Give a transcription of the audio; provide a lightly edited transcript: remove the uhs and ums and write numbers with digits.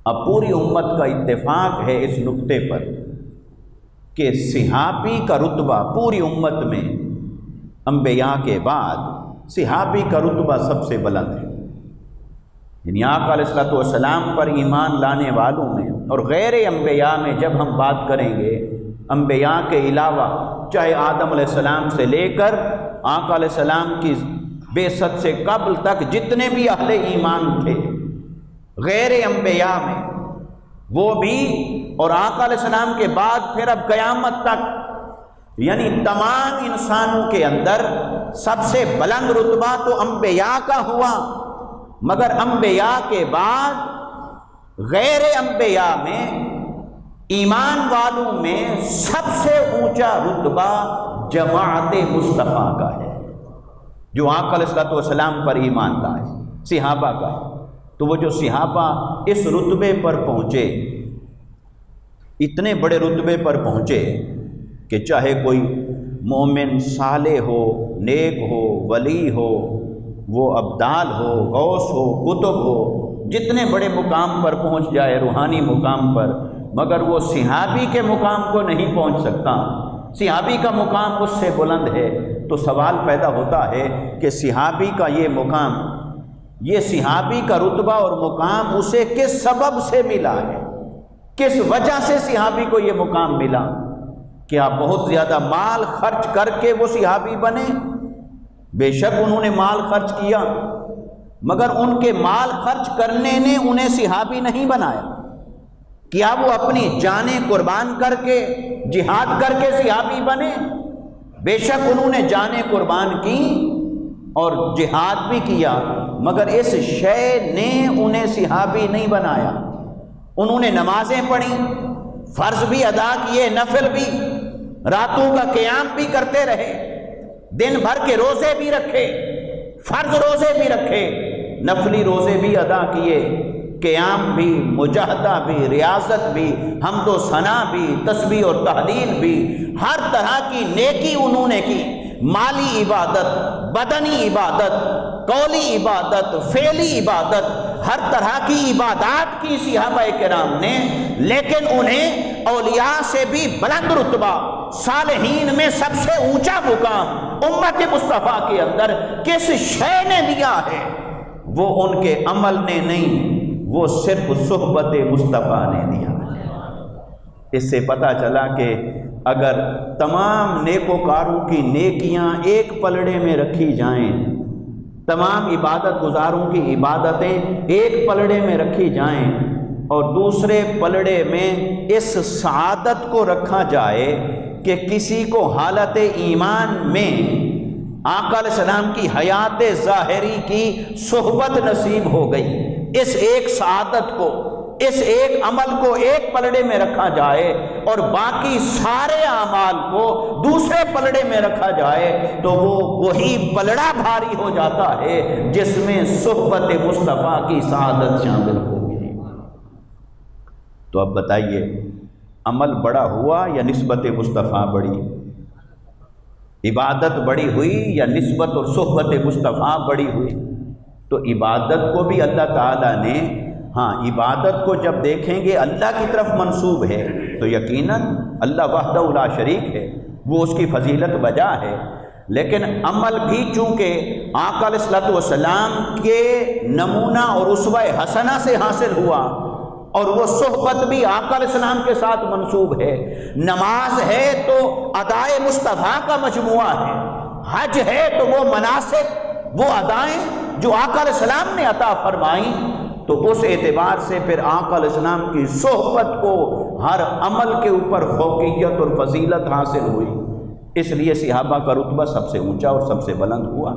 اب پوری امت کا اتفاق ہے اس نقطے پر کہ صحابی کا رتبہ پوری امت میں انبیاء کے بعد صحابی کا رتبہ سب سے بلند ہے۔ یعنی آقا علیہ الصلوۃ والسلام پر ایمان لانے والوں میں اور غیر انبیاء میں جب ہم بات کریں گے، انبیاء کے علاوہ چاہے آدم علیہ السلام سے لے کر آقا علیہ السلام کی بعثت سے قبل تک جتنے بھی اہل ایمان تھے غیر انبیاء میں، وہ بھی، اور آقا علیہ السلام کے بعد پھر اب قیامت تک، یعنی تمام انسانوں کے اندر سب سے بلند رتبہ تو انبیاء کا ہوا، مگر انبیاء کے بعد غیر انبیاء میں ایمان والوں میں سب سے اونچا رتبہ جماعت مصطفیٰ کا ہے، جو آقا علیہ الصلوۃ والسلام پر ایمان لائے، صحابہ کا ہے۔ تو وہ جو صحابہ اس رتبے پر پہنچے، اتنے بڑے رتبے پر پہنچے کہ چاہے کوئی مومن صالح ہو، نیک ہو، ولی ہو، وہ ابدال ہو، غوث ہو، قطب ہو، جتنے بڑے مقام پر پہنچ جائے، روحانی مقام پر، مگر وہ صحابی کے مقام کو نہیں پہنچ سکتا، صحابی کا مقام اس سے بلند ہے۔ تو سوال پیدا ہوتا ہے کہ صحابی کا یہ مقام، یہ صحابی کا رتبہ اور مقام اسے کس سبب سے ملا ہے؟ کس وجہ سے صحابی کو یہ مقام ملا؟ کیا بہت زیادہ مال خرچ کر کے وہ صحابی بنے؟ بے شک انہوں نے مال خرچ کیا، مگر ان کے مال خرچ کرنے نے انہیں صحابی نہیں بنایا۔ کیا وہ اپنی جانیں قربان کر کے، جہاد کر کے صحابی بنے؟ بے شک انہوں نے جانیں قربان کی اور جہاد بھی کیا، مگر اس شے نے انہیں صحابی نہیں بنایا۔ انہوں نے نمازیں پڑھی، فرض بھی ادا کیے، نفل بھی، راتوں کا قیام بھی کرتے رہے، دن بھر کے روزے بھی رکھے، فرض روزے بھی رکھے، نفلی روزے بھی ادا کیے، قیام بھی، مجاہدہ بھی، ریاضت بھی، حمد و ثنا بھی، تسبیح اور تحلیل بھی، ہر طرح کی نیکی انہوں نے کی، مالی عبادت، بدنی عبادت، قولی عبادت، فعلی عبادت، ہر طرح کی عبادات کی صحابہ کرام نے، لیکن انہیں اولیاء سے بھی بلند رتبہ، صالحین میں سب سے اونچا مقام امت مصطفیٰ کے اندر کس شے نے دیا ہے؟ وہ ان کے عمل نے نہیں، وہ صرف صحبت مصطفیٰ نے دیا ہے۔ اس سے پتہ چلا کہ اگر تمام نیکوکاروں کی نیکیاں ایک پلڑے میں رکھی جائیں، تمام عبادت گزاروں کی عبادتیں ایک پلڑے میں رکھی جائیں اور دوسرے پلڑے میں اس سعادت کو رکھا جائے کہ کسی کو حالت ایمان میں آقا علیہ السلام کی حیات ظاہری کی صحبت نصیب ہو گئی، اس ایک سعادت کو، اس ایک عمل کو ایک پلڑے میں رکھا جائے اور باقی سارے اعمال کو دوسرے پلڑے میں رکھا جائے، تو وہ وہی پلڑا بھاری ہو جاتا ہے جس میں صحبت مصطفیٰ کی سعادت شامل ہوگی۔ تو اب بتائیے، عمل بڑا ہوا یا نسبت مصطفیٰ بڑی؟ عبادت بڑی ہوئی یا نسبت اور صحبت مصطفیٰ بڑی ہوئی؟ تو عبادت کو بھی اللہ تعالیٰ نے، ہاں عبادت کو جب دیکھیں گے اللہ کی طرف منسوب ہے تو یقیناً اللہ وحدہ لا شریک ہے، وہ اس کی فضیلت بجا ہے، لیکن عمل بھی چونکہ آقا علیہ الصلوۃ والسلام کے نمونہ اور اسوہ حسنہ سے حاصل ہوا اور وہ صحبت بھی آقا علیہ السلام کے ساتھ منسوب ہے، نماز ہے تو ادائے مصطفیٰ کا مجموعہ ہے، حج ہے تو وہ مناسک، وہ ادائیں جو آقا علیہ السلام نے عطا فرمائیں، تو اس اعتبار سے پھر آقا علیہ السلام کی صحبت کو ہر عمل کے اوپر فوقیت اور فضیلت حاصل ہوئی، اس لیے صحابہ کا رتبہ سب سے اونچا اور سب سے بلند ہوا۔